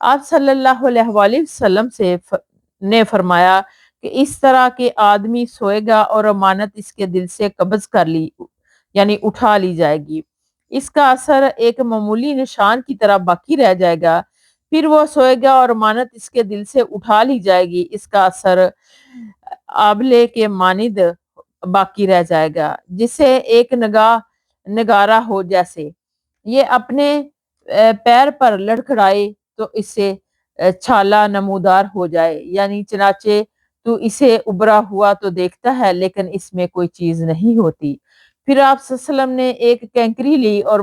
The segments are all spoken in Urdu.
آپ صلی اللہ علیہ وآلہ وسلم نے فرمایا کہ اس طرح کے آدمی سوئے گا اور امانت اس کے دل سے قبض کر لی یعنی اٹھا لی جائے گی، اس کا اثر ایک معمولی نشان کی طرح باقی رہ جائے گا، پھر وہ سوئے گا اور امانت اس کے دل سے اٹھا لی جائے گی، اس کا اثر آبلے کے مانند باقی رہ جائے گا، جسے ایک نگارہ ہو جیسے یہ اپنے پیر پر لڑکھڑائے تو اس سے چھالا نمودار ہو جائے، یعنی چنانچہ تو اسے ابھرا ہوا تو دیکھتا ہے لیکن اس میں کوئی چیز نہیں ہوتی۔ پھر آپ صلی اللہ علیہ وسلم نے ایک کینکری لی اور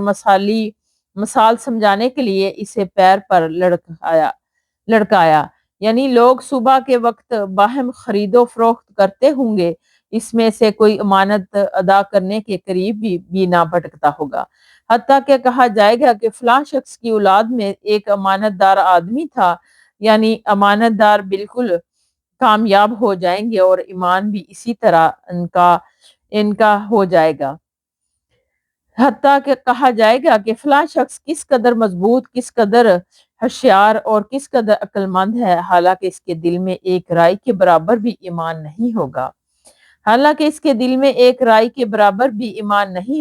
مثال سمجھانے کے لیے اسے پیر پر لڑکایا، یعنی لوگ صبح کے وقت باہم خرید و فروخت کرتے ہوں گے، اس میں سے کوئی امانت ادا کرنے کے قریب بھی نہ بھٹکتا ہوگا، حتیٰ کہ کہا جائے گا کہ فلاں شخص کی اولاد میں ایک امانت دار آدمی تھا، یعنی امانت دار بالکل کامیاب ہو جائیں گے اور ایمان بھی اسی طرح ان کا ہو جائے گا، حتیٰ کہ کہا جائے گا کہ فلاں شخص کس قدر مضبوط، کس قدر ہوشیار اور کس قدر عقل مند ہے، حالانکہ اس کے دل میں ایک رائی کے برابر بھی ایمان نہیں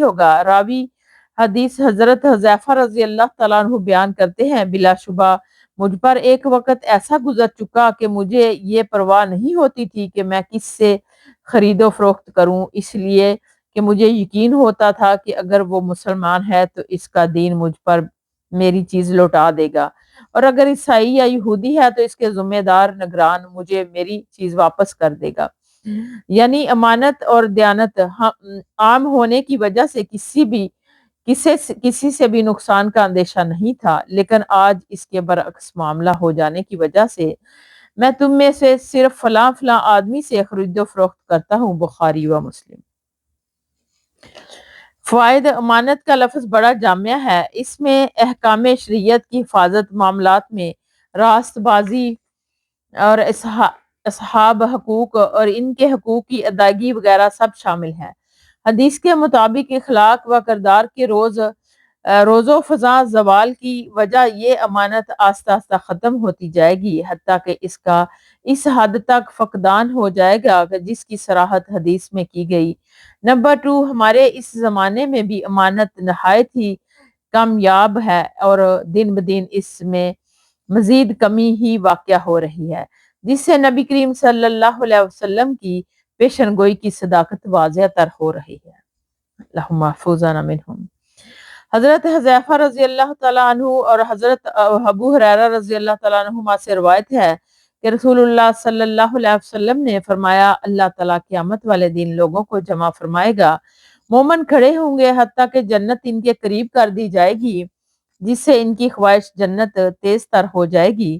ہوگا، راوی حدیث حضرت حذیفہ رضی اللہ تعالیٰ عنہ بیان کرتے ہیں، بلا شبہ مجھ پر ایک وقت ایسا گزر چکا کہ مجھے یہ پرواہ نہیں ہوتی تھی کہ میں کس سے خرید و فروخت کروں، اس لیے کہ مجھے یقین ہوتا تھا کہ اگر وہ مسلمان ہے تو اس کا دین مجھ پر میری چیز لوٹا دے گا، اور اگر عیسائی یا یہودی ہے تو اس کے ذمہ دار نگران مجھے میری چیز واپس کر دے گا، یعنی امانت اور دیانت عام ہونے کی وجہ سے کسی سے بھی نقصان کا اندیشہ نہیں تھا، لیکن آج اس کے برعکس معاملہ ہو جانے کی وجہ سے میں تم میں سے صرف فلاں آدمی سے خرید و فروخت کرتا ہوں، بخاری و مسلم۔ فوائد امانت کا لفظ بڑا جامع ہے، اس میں احکام شریعت کی حفاظت، معاملات میں راست بازی اور اصحاب حقوق اور ان کے حقوق کی ادائیگی وغیرہ سب شامل ہیں۔ حدیث کے مطابق اخلاق و کردار کے روز و فضا زوال کی وجہ یہ امانت آہستہ آہستہ ختم ہوتی جائے گی، حتیٰ کہ اس کا اس حد تک فقدان ہو جائے گا کہ جس کی صراحت حدیث میں کی گئی۔ نمبر 2، ہمارے اس زمانے میں بھی امانت نہایت ہی کامیاب ہے اور دن بدن اس میں مزید کمی ہی واقع ہو رہی ہے، جس سے نبی کریم صلی اللہ علیہ وسلم کی پیشن گوئی کی صداقت واضح تر ہو رہی ہے۔ اللہم احفظنا منہم۔ حضرت حذیفہ رضی اللہ تعالیٰ عنہ اور حضرت ابو ہریرہ رضی اللہ تعالیٰ عنہما سے روایت ہے کہ رسول اللہ صلی اللہ علیہ وسلم نے فرمایا، اللہ تعالیٰ قیامت والے دن لوگوں کو جمع فرمائے گا، مومن کھڑے ہوں گے حتیٰ کہ جنت ان کے قریب کر دی جائے گی، جس سے ان کی خواہش جنت تیز تر ہو جائے گی،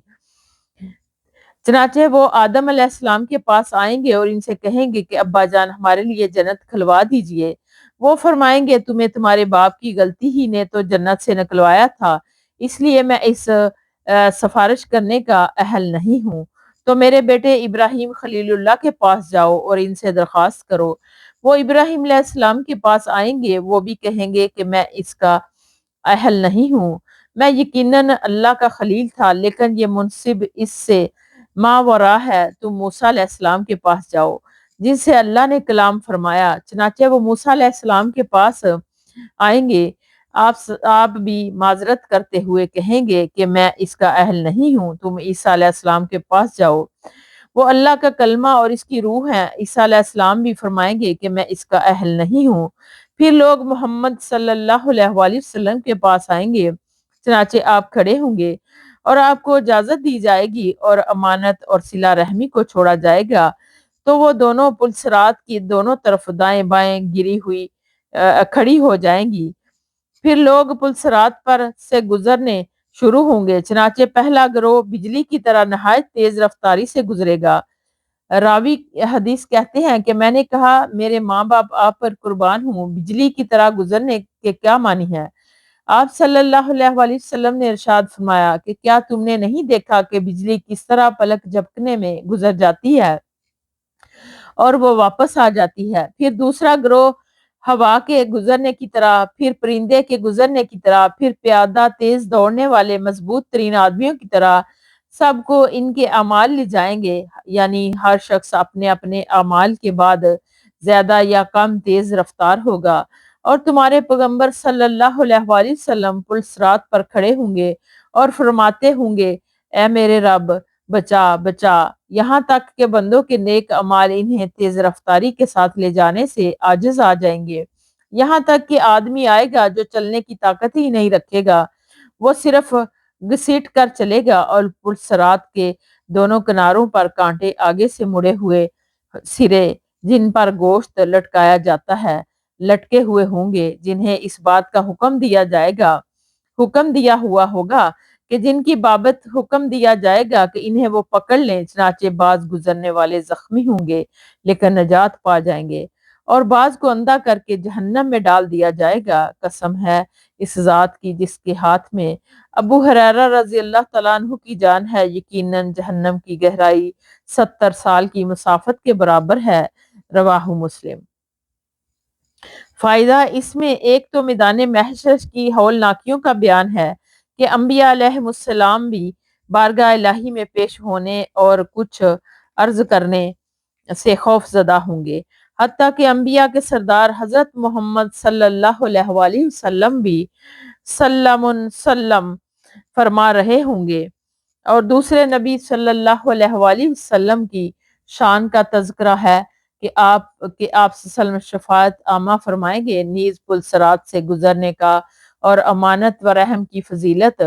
چنانچہ وہ آدم علیہ السلام کے پاس آئیں گے اور ان سے کہیں گے کہ ابا جان ہمارے لیے جنت کھلوا دیجئے، وہ فرمائیں گے تمہیں تمہارے باپ کی غلطی ہی نے تو جنت سے نکلوایا تھا، اس لیے میں اس سفارش کرنے کا اہل نہیں ہوں، تو میرے بیٹے ابراہیم خلیل اللہ کے پاس جاؤ اور ان سے درخواست کرو، وہ ابراہیم علیہ السلام کے پاس آئیں گے، وہ بھی کہیں گے کہ میں اس کا اہل نہیں ہوں، میں یقیناً اللہ کا خلیل تھا لیکن یہ منصب اس سے ماورا ہے، تم موسیٰ علیہ السلام کے پاس جاؤ جن سے اللہ نے کلام فرمایا، چنانچہ وہ موسیٰ علیہ السلام کے پاس آئیں گے، آپ بھی معذرت کرتے ہوئے کہیں گے کہ میں اس کا اہل نہیں ہوں، تم عیسیٰ علیہ السلام کے پاس جاؤ، وہ اللہ کا کلمہ اور اس کی روح ہیں، عیسیٰ علیہ السلام بھی فرمائیں گے کہ میں اس کا اہل نہیں ہوں، پھر لوگ محمد صلی اللہ علیہ وآلہ وسلم کے پاس آئیں گے، چنانچہ آپ کھڑے ہوں گے اور آپ کو اجازت دی جائے گی اور امانت اور صلہ رحمی کو چھوڑا جائے گا، تو وہ دونوں پل صراط کی دونوں طرف دائیں بائیں گری ہوئی کھڑی ہو جائیں گی، پھر لوگ پل صراط پر سے گزرنے شروع ہوں گے، چنانچہ پہلا گروہ بجلی کی طرح نہایت تیز رفتاری سے گزرے گا، راوی حدیث کہتے ہیں کہ میں نے کہا میرے ماں باپ آپ پر قربان ہوں، بجلی کی طرح گزرنے کے کیا معنی ہے؟ آپ صلی اللہ علیہ وآلہ وسلم نے ارشاد فرمایا کہ کیا تم نے نہیں دیکھا کہ بجلی کس طرح پلک جھپکنے میں گزر جاتی ہے اور وہ واپس آ جاتی ہے؟ پھر دوسرا گروہ ہوا کے گزرنے کی طرح، پھر پرندے کے گزرنے کی طرح، پھر پیادہ تیز دوڑنے والے مضبوط ترین آدمیوں کی طرح سب کو ان کے اعمال لے جائیں گے، یعنی ہر شخص اپنے اپنے اعمال کے بعد زیادہ یا کم تیز رفتار ہوگا، اور تمہارے پیغمبر صلی اللہ علیہ وآلہ وسلم پل صراط پر کھڑے ہوں گے اور فرماتے ہوں گے، اے میرے رب بچا بچا، یہاں تک کہ بندوں کے نیک اعمال انہیں تیز رفتاری کے ساتھ لے جانے سے عاجز آ جائیں گے، یہاں تک کہ آدمی آئے گا جو چلنے کی طاقت ہی نہیں رکھے گا، وہ صرف گھسیٹ کر چلے گا، اور پل صراط کے دونوں کناروں پر کانٹے آگے سے مڑے ہوئے سرے جن پر گوشت لٹکایا جاتا ہے لٹکے ہوئے ہوں گے، جنہیں اس بات کا حکم دیا ہوا ہوگا کہ جن کی بابت حکم دیا جائے گا کہ انہیں وہ پکڑ لیں، چنانچہ بعض گزرنے والے زخمی ہوں گے لیکن نجات پا جائیں گے، اور بعض کو اندھا کر کے جہنم میں ڈال دیا جائے گا۔ قسم ہے اس ذات کی جس کے ہاتھ میں ابو ہریرہ رضی اللہ تعالیٰ عنہ کی جان ہے، یقیناً جہنم کی گہرائی 70 سال کی مسافت کے برابر ہے۔ رواہ مسلم۔ فائدہ اس میں ایک تو میدان محشر کی ہولناکیوں کا بیان ہے کہ انبیاء علیہ السلام بھی بارگاہ الہی میں پیش ہونے اور کچھ عرض کرنے سے خوف زدہ ہوں گے، حتیٰ کہ انبیاء کے سردار حضرت محمد صلی اللہ علیہ وآلہ وسلم بھی سلم فرما رہے ہوں گے، اور دوسرے نبی صلی اللہ علیہ وآلہ وسلم کی شان کا تذکرہ ہے کہ آپ صلی اللہ علیہ وسلم شفاعت عامہ فرمائیں گے، نیز پل صراط سے گزرنے کا اور امانت و رحم کی فضیلت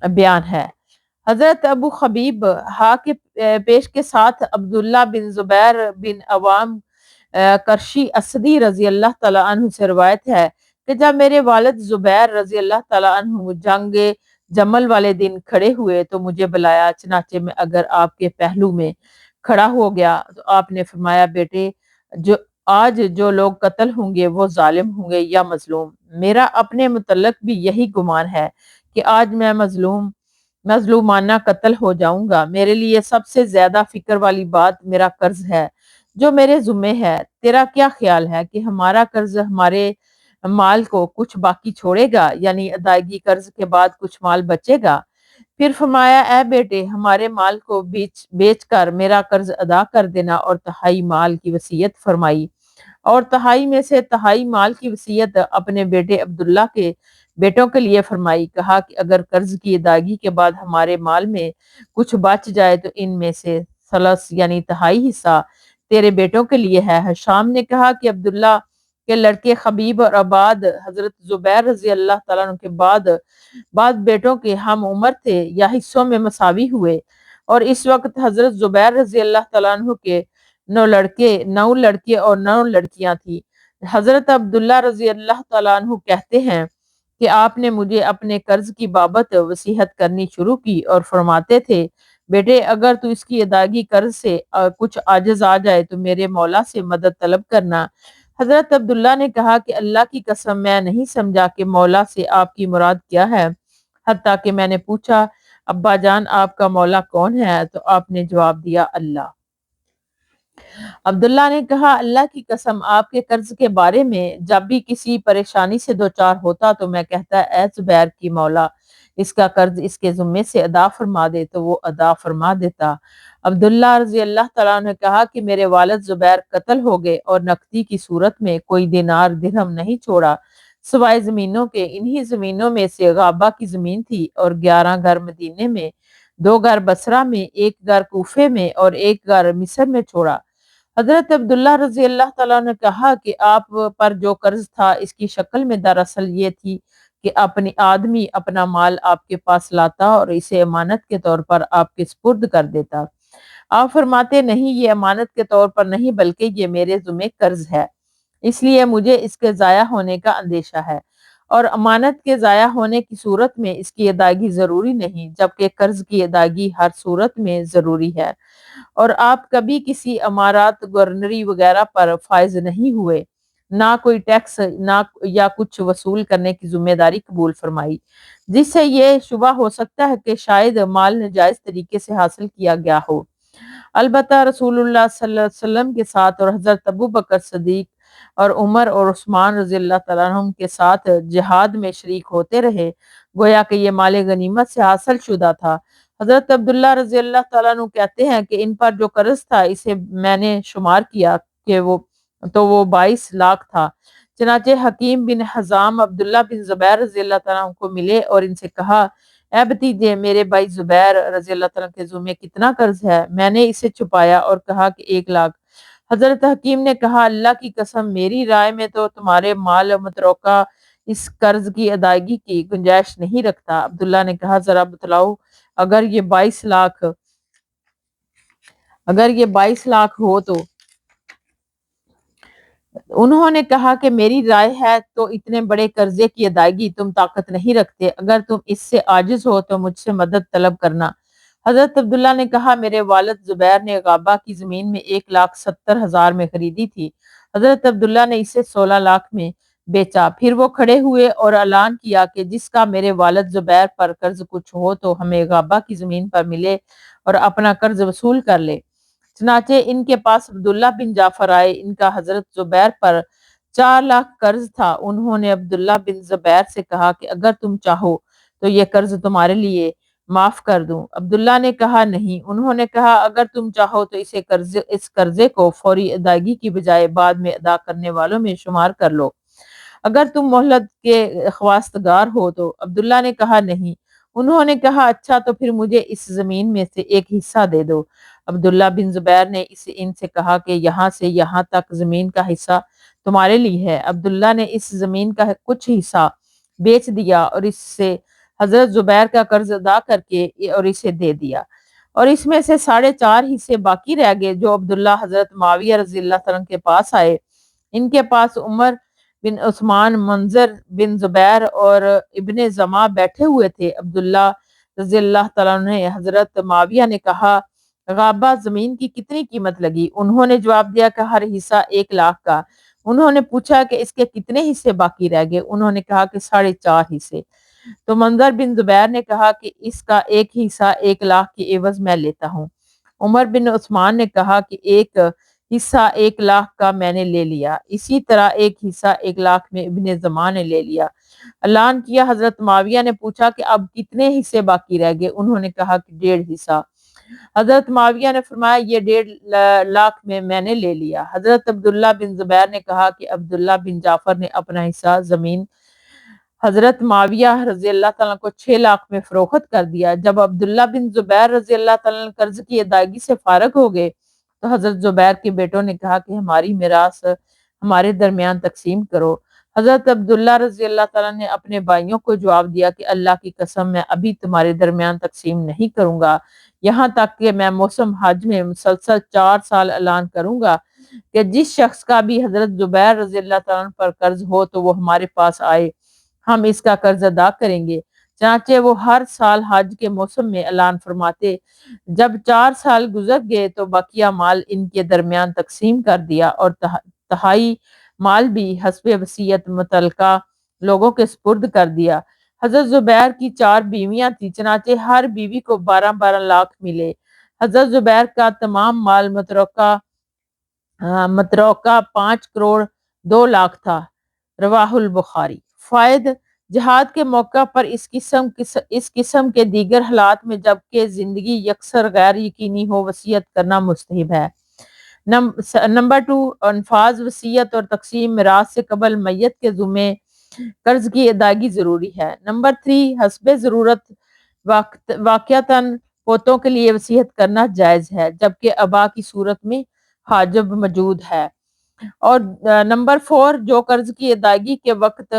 بیان ہے۔ حضرت ابو حبیب کے پیش کے ساتھ عبداللہ بن زبیر بن عوام کرشی اسدی رضی اللہ تعالیٰ عنہ سے روایت ہے کہ جب میرے والد زبیر رضی اللہ تعالیٰ عنہ جنگ جمل والے دن کھڑے ہوئے تو مجھے بلایا، چنانچہ میں اگر آپ کے پہلو میں کھڑا ہو گیا تو آپ نے فرمایا، بیٹے آج جو لوگ قتل ہوں گے وہ ظالم ہوں گے یا مظلوم، میرا اپنے متعلق بھی یہی گمان ہے کہ آج میں مظلومانہ قتل ہو جاؤں گا، میرے لیے سب سے زیادہ فکر والی بات میرا قرض ہے جو میرے ذمے ہے، تیرا کیا خیال ہے کہ ہمارا قرض ہمارے مال کو کچھ باقی چھوڑے گا، یعنی ادائیگی قرض کے بعد کچھ مال بچے گا؟ پھر فرمایا، اے بیٹے ہمارے مال کو بیچ کر میرا قرض ادا کر دینا، اور تہائی مال کی وصیت فرمائی، اور تہائی میں سے تہائی مال کی وصیت اپنے بیٹے عبداللہ کے بیٹوں کے لیے فرمائی، کہا کہ اگر قرض کی ادائیگی کے بعد ہمارے مال میں کچھ بچ جائے تو ان میں سے ثلث یعنی تہائی حصہ تیرے بیٹوں کے لیے ہے۔ حشام نے کہا کہ عبداللہ کے لڑکے خبیب اور عباد حضرت زبیر رضی اللہ تعالیٰ عنہ کے بعد بیٹوں کے ہم عمر تھے یا حصوں میں مساوی ہوئے، اور اس وقت حضرت زبیر رضی اللہ تعالیٰ عنہ کے 9 لڑکے اور 9 لڑکیاں تھیں۔ حضرت عبداللہ رضی اللہ تعالیٰ عنہ کہتے ہیں کہ آپ نے مجھے اپنے قرض کی بابت وصیت کرنی شروع کی اور فرماتے تھے، بیٹے اگر تو اس کی ادائیگی قرض سے کچھ عاجز آ جائے تو میرے مولا سے مدد طلب کرنا۔ حضرت عبداللہ نے کہا کہ اللہ کی قسم میں نہیں سمجھا کہ مولا سے آپ کی مراد کیا ہے، حتیٰ کہ میں نے پوچھا، ابا جان آپ کا مولا کون ہے؟ تو آپ نے جواب دیا، اللہ۔ عبداللہ نے کہا، اللہ کی قسم آپ کے قرض کے بارے میں جب بھی کسی پریشانی سے دوچار ہوتا تو میں کہتا، اے زبیر کی مولا اس کا قرض اس کے ذمے سے ادا فرما دے، تو وہ ادا فرما دیتا۔ عبداللہ رضی اللہ تعالیٰ نے کہا کہ میرے والد زبیر قتل ہو گئے اور نقدی کی صورت میں کوئی دینار درہم نہیں چھوڑا سوائے زمینوں کے، انہی زمینوں میں سے غابہ کی زمین تھی، اور 11 گھر مدینے میں، 2 گھر بصرہ میں، 1 گھر کوفے میں اور 1 گھر مصر میں چھوڑا۔ حضرت عبداللہ رضی اللہ تعالیٰ نے کہا کہ آپ پر جو قرض تھا اس کی شکل میں دراصل یہ تھی کہ اپنی آدمی اپنا مال آپ کے پاس لاتا اور اسے امانت کے طور پر آپ کے سپرد کر دیتا۔ آپ فرماتے، نہیں یہ امانت کے طور پر نہیں بلکہ یہ میرے ذمہ قرض ہے، اس لیے مجھے اس کے ضائع ہونے کا اندیشہ ہے، اور امانت کے ضائع ہونے کی صورت میں اس کی ادائیگی ضروری نہیں، جبکہ قرض کی ادائیگی ہر صورت میں ضروری ہے، اور آپ کبھی کسی امارات گورنری وغیرہ پر فائز نہیں ہوئے، نہ کوئی ٹیکس نہ یا کچھ وصول کرنے کی ذمہ داری قبول فرمائی، جس سے یہ شبہ ہو سکتا ہے کہ شاید مال ناجائز طریقے سے حاصل کیا گیا ہو۔ البتہ رسول اللہ صلی اللہ علیہ وسلم کے ساتھ اور حضرت ابو بکر صدیق اور عمر اور عثمان رضی اللہ تعالیٰ عنہم کے ساتھ جہاد میں شریک ہوتے رہے، گویا کہ یہ مال غنیمت سے حاصل شدہ تھا۔ حضرت عبداللہ رضی اللہ تعالیٰ عنہ کہتے ہیں کہ ان پر جو قرض تھا اسے میں نے شمار کیا کہ وہ 22 لاکھ تھا۔ چنانچہ حکیم بن حزام عبداللہ بن زبیر رضی اللہ تعالیٰ عنہ کو ملے اور ان سے کہا، اے بھتیجے، میرے بھائی زبیر رضی اللہ تعالیٰ کے ذمے کتنا قرض ہے؟ میں نے اسے چھپایا اور کہا کہ 1 لاکھ۔ حضرت حکیم نے کہا، اللہ کی قسم، میری رائے میں تو تمہارے مال متروکہ اس قرض کی ادائیگی کی گنجائش نہیں رکھتا۔ عبداللہ نے کہا، ذرا بتلاؤ، اگر یہ 22 لاکھ ہو تو؟ انہوں نے کہا کہ میری رائے ہے تو اتنے بڑے قرضے کی ادائیگی تم طاقت نہیں رکھتے، اگر تم اس سے عاجز ہو تو مجھ سے مدد طلب کرنا۔ حضرت عبداللہ نے کہا، میرے والد زبیر نے غابہ کی زمین میں 1,70,000 میں خریدی تھی۔ حضرت عبداللہ نے اسے 16 لاکھ میں بیچا۔ پھر وہ کھڑے ہوئے اور اعلان کیا کہ جس کا میرے والد زبیر پر قرض کچھ ہو تو ہمیں غابہ کی زمین پر ملے اور اپنا قرض وصول کر لے۔ چنانچہ ان کے پاس عبداللہ بن جعفر آئے، ان کا حضرت زبیر پر 4 لاکھ قرض تھا۔ انہوں نے عبداللہ بن زبیر سے کہا کہ اگر تم چاہو تو یہ قرض تمہارے لیے معاف کر دوں۔ عبداللہ نے کہا نہیں۔ انہوں نے کہا، اگر تم چاہو تو اس قرضے کو فوری ادائیگی کی بجائے بعد میں ادا کرنے والوں میں شمار کر لو، اگر تم مہلت کے خواستگار ہو تو۔ عبداللہ نے کہا نہیں۔ انہوں نے کہا، اچھا تو پھر مجھے اس زمین میں سے ایک حصہ دے دو۔ عبداللہ بن زبیر نے ان سے کہا کہ یہاں سے یہاں تک زمین کا حصہ تمہارے لیے ہے۔ عبداللہ نے اس زمین کا کچھ حصہ بیچ دیا اور اس سے حضرت زبیر کا قرض ادا کر کے اور اسے دے دیا، اور اس میں سے 4.5 حصے باقی رہ گئے جو عبداللہ حضرت معاویہ رضی اللہ تعالیٰ کے پاس آئے۔ ان کے پاس عمر بن عثمان، منظر بن زبیر اور ابن زما بیٹھے ہوئے تھے۔ عبداللہ رضی اللہ تعالیٰ نے حضرت معاویہ نے کہا، غابہ زمین کی کتنی قیمت لگی؟ انہوں نے جواب دیا کہ ہر حصہ 1 لاکھ کا۔ انہوں نے پوچھا کہ اس کے کتنے حصے باقی رہ گئے؟ انہوں نے کہا کہ 4.5 حصے۔ تو منظر بن زبیر نے کہا کہ اس کا ایک حصہ 1 لاکھ کے عوض میں لیتا ہوں۔ عمر بن عثمان نے کہا کہ ایک حصہ 1 لاکھ کا میں نے لے لیا، اسی طرح ایک حصہ 1 لاکھ میں ابن زمان نے لے لیا۔ اعلان کیا۔ حضرت معاویہ نے پوچھا کہ اب کتنے حصے باقی رہ گئے؟ انہوں نے کہا کہ 1.5 حصہ۔ حضرت معاویہ نے فرمایا، یہ 1.5 لاکھ میں نے لے لیا۔ حضرت عبداللہ بن زبیر نے کہا کہ عبداللہ بن جعفر نے اپنا حصہ زمین حضرت معاویہ رضی اللہ تعالیٰ کو 6 لاکھ میں فروخت کر دیا۔ جب عبداللہ بن زبیر رضی اللہ تعالیٰ قرض کی ادائیگی سے فارغ ہو گئے تو حضرت زبیر کے بیٹوں نے کہا کہ ہماری میراث ہمارے درمیان تقسیم کرو۔ حضرت عبداللہ رضی اللہ تعالیٰ نے اپنے بھائیوں کو جواب دیا کہ اللہ کی قسم، میں ابھی تمہارے درمیان تقسیم نہیں کروں گا یہاں تک کہ میں موسم حج میں مسلسل 4 سال اعلان کروں گا کہ جس شخص کا بھی حضرت زبیر رضی اللہ تعالیٰ پر قرض ہو تو وہ ہمارے پاس آئے، ہم اس کا قرض ادا کریں گے۔ چنانچہ وہ ہر سال حج کے موسم میں اعلان فرماتے۔ جب 4 سال گزر گئے تو بقیہ مال ان کے درمیان تقسیم کر دیا اور تہائی مال بھی حسب وصیت متعلقہ لوگوں کے سپرد کر دیا۔ حضرت زبیر کی 4 بیویاں تھیں، چنانچہ ہر بیوی کو 12 لاکھ ملے۔ حضرت زبیر کا تمام مال متروکہ 5 کروڑ 2 لاکھ تھا۔ رواہ البخاری۔ فائد: جہاد کے موقع پر اس قسم کے دیگر حالات میں جبکہ زندگی یکسر غیر یقینی ہو وصیت کرنا مستحب ہے۔ نمبر 2، انفاذ وصیت اور تقسیم میراث سے قبل میت کے ذمے قرض کی ادائیگی ضروری ہے۔ نمبر 3، حسب ضرورت واقعتاً پوتوں کے لیے وصیت کرنا جائز ہے جبکہ آباء کی صورت میں حاجب موجود ہے۔ اور نمبر 4، جو قرض کی ادائیگی کے وقت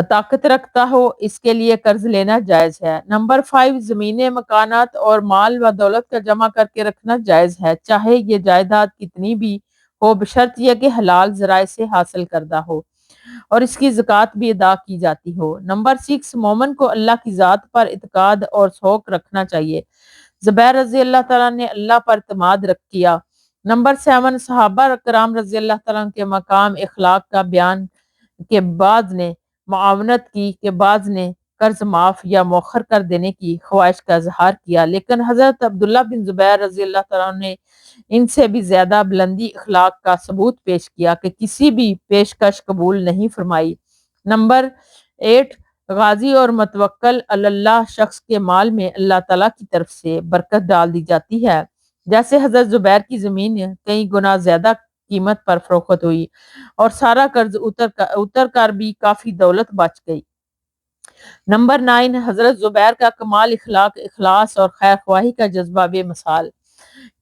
طاقت رکھتا ہو اس کے لیے قرض لینا جائز ہے۔ نمبر 5، زمینیں، مکانات اور مال و دولت کا جمع کر کے رکھنا جائز ہے چاہے یہ جائیداد کتنی بھی ہو، بشرط یہ کہ حلال ذرائع سے حاصل کردہ ہو اور اس کی زکوٰۃ بھی ادا کی جاتی ہو۔ نمبر 6، مومن کو اللہ کی ذات پر اعتقاد اور شوق رکھنا چاہیے۔ زبیر رضی اللہ تعالیٰ نے اللہ پر اعتماد کیا۔ نمبر 7، صحابہ کرام رضی اللہ تعالیٰ کے مقام اخلاق کا بیان کہ بعض نے معاونت کی کہ بعض نے قرض معاف یا مؤخر کر دینے کی خواہش کا اظہار کیا، لیکن حضرت عبداللہ بن زبیر رضی اللہ تعالیٰ عنہ نے ان سے بھی زیادہ بلندی اخلاق کا ثبوت پیش کیا کہ کسی بھی پیشکش قبول نہیں فرمائی۔ نمبر 8، غازی اور متوکل علی اللہ شخص کے مال میں اللہ تعالیٰ کی طرف سے برکت ڈال دی جاتی ہے، جیسے حضرت زبیر کی زمین کئی گنا زیادہ قیمت پر فروخت ہوئی اور سارا قرض اتر کر بھی کافی دولت بچ گئی۔ نمبر 9، حضرت زبیر کا کمال اخلاق، اخلاص اور خیر خواہی کا جذبہ بے مثال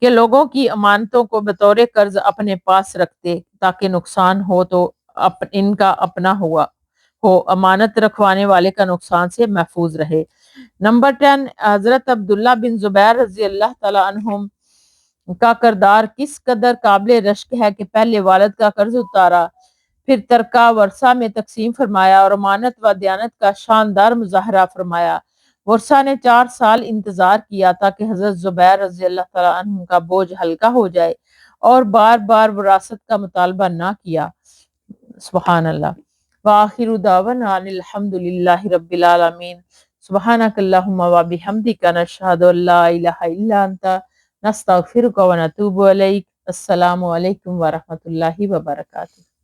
کہ لوگوں کی امانتوں کو بطور قرض اپنے پاس رکھتے تاکہ نقصان ہو تو ان کا اپنا ہو، امانت رکھوانے والے کا نقصان سے محفوظ رہے۔ نمبر 10، حضرت عبداللہ بن زبیر رضی اللہ تعالیٰ عنہم کا کردار کس قدر قابل رشک ہے کہ پہلے والد کا قرض اتارا، پھر ترکہ ورثہ میں تقسیم فرمایا اور امانت و دیانت کا شاندار مظاہرہ فرمایا۔ ورثہ نے 4 سال انتظار کیا تاکہ حضرت زبیر رضی اللہ تعالیٰ عنہ کا بوجھ ہلکا ہو جائے اور بار بار وراثت کا مطالبہ نہ کیا۔ سبحان اللہ۔ وآخر دعوانا ان الحمد للہ رب العالمین۔ سبحانک اللہم وبحمدک نشہد ان لا الہ الا انت نستغفرک ونتوب الیک۔ السلام علیکم ورحمۃ اللہ وبرکاتہ۔